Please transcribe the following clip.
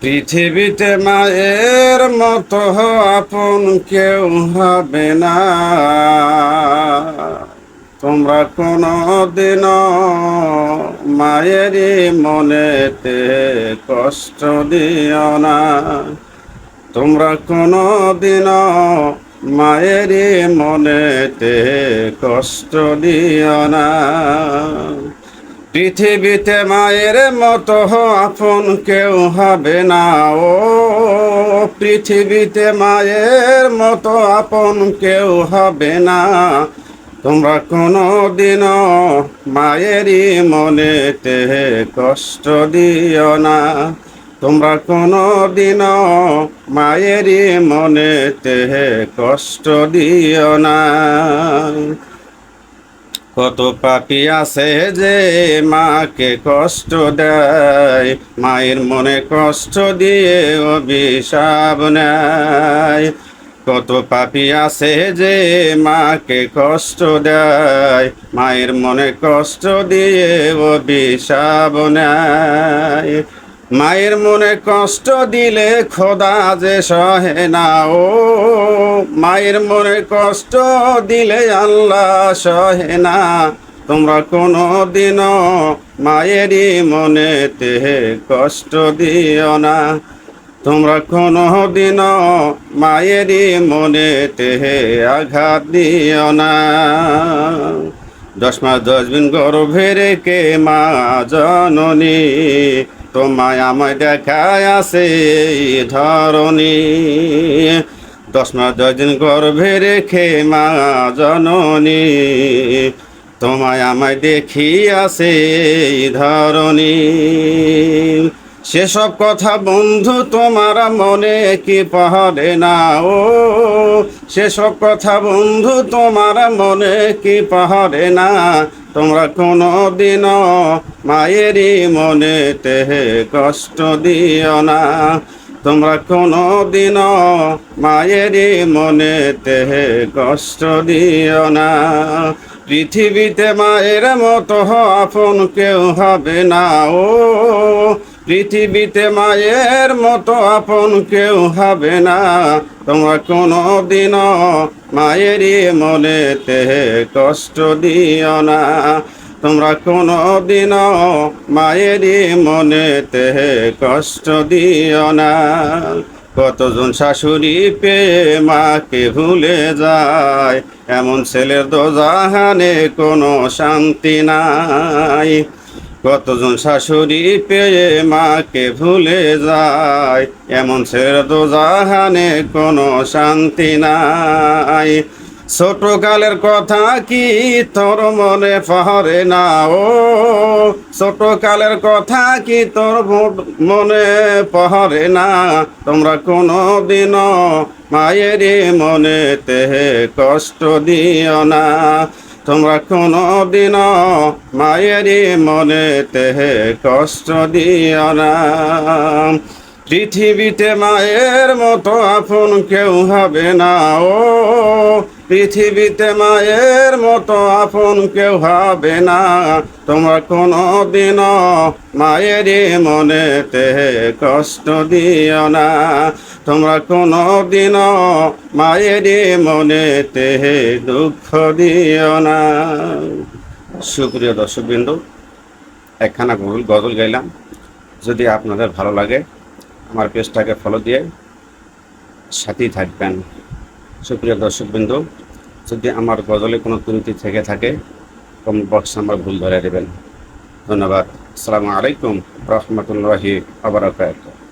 পৃথিবীতে মায়ের মতো আপন কেউ হবে না। তোমরা কোনো দিনও মায়েরই মনেতে কষ্ট দিও না। তোমরা কোনো দিনও মায়েরই মনেতে কষ্ট দিও না। পৃথিবীতে মায়ের মতো আপন কেউ হবে না। ও পৃথিবীতে মায়ের মতো আপন কেউ হবে না। তোমরা কোনো দিনও মায়েরই মনেতে কষ্ট দিও না। তোমরা কোনো দিনও মায়েরই মনেতে কষ্ট দিও না। কত পাপী আছে যে মাকে কষ্ট দেয়, মায়ের মনে কষ্ট দিয়ে অভিশাপ নেয়। কত পাপী আছে যে মাকে কষ্ট দেয়, মায়ের মনে কষ্ট দিয়ে অভিশাপ নেয়। মায়ের মনে কষ্ট দিলে খোদা যে সহে না। ও মায়ের মনে কষ্ট দিলে আল্লাহ সহে না। তোমরা কোনো দিনও মায়েরই মনেতে কষ্ট দিও না। তোমরা কোনো দিনও মায়েরই মনেতে আঘাত দিও না। 10 মাস 10 দিন গর্ভে রেখে মা জননী তোমায় আমায় দেখায় আছে ধরণী। 10 মাস 10 দিন গর্ভে রেখে মা জননী তোমায় আমায় দেখি আছে ধরণী। সেসব কথা বন্ধু তোমার মনে কি পড়ে না। ও সেসব কথা বন্ধু তোমার মনে কি পড়ে না। তোমরা কোনো দিনও মায়েরই মনেতে কষ্ট দিও না। তোমরা কোনো দিনও মায়েরই মনেতে কষ্ট দিও না। পৃথিবীতে মায়ের মতো আপন কেউ হবে না। ও পৃথিবীতে মায়ের মতো আপন কেউ হবে না। তোমরা কোনো দিনও মায়েরই মনেতে কষ্ট দিও না। তোমরা কোনো দিনও মায়েরই মনেতে কষ্ট দিও না। কতজন শাশুড়ি পেয়ে মাকে ভুলে যায়, এমন ছেলের দোজাহানে কোনো শান্তি নাই। কতজন শাশুড়ি পেয়ে মাকে ভুলে যায়, এমন ছেলের দোজাহানে কোনো শান্তি নাই। ছোটকালের কথা কি তোর মনে পড়ে না। ও ছোটকালের কথা কি তোর মনে পড়ে না। তোমরা কোনো দিনও মায়েরই মনেতে কষ্ট দিও না। তোমরা কোনো দিনও মায়েরই মনেতে কষ্ট দিও না। পৃথিবীতে মায়ের মতো আপন কেউ হবে না। ও পৃথিবীতে মায়ের মতো আপন কেউ হবে না। তোমরা কোনো দিনও মায়েরই মনেতে কষ্ট দিও না। তোমরা কোনো দিনও মায়েরই মনেতে দুঃখ দিও না। সুপ্রিয় দর্শকবৃন্দ, একখানা গজল গাইলাম। যদি আপনাদের ভালো লাগে আমার পেজটাকে ফলো দিয়ে সাথেই থাকবেন। সুপ্রিয় দর্শকবৃন্দ, যদি আমার গজলে কোনো ত্রুটি থেকে থাকে কমেন্ট বক্সে আমার ভুল ধরে দেবেন। ধন্যবাদ। আসসালামু আলাইকুম রহমতুল্লাহি ওয়া বারাকাতুহু।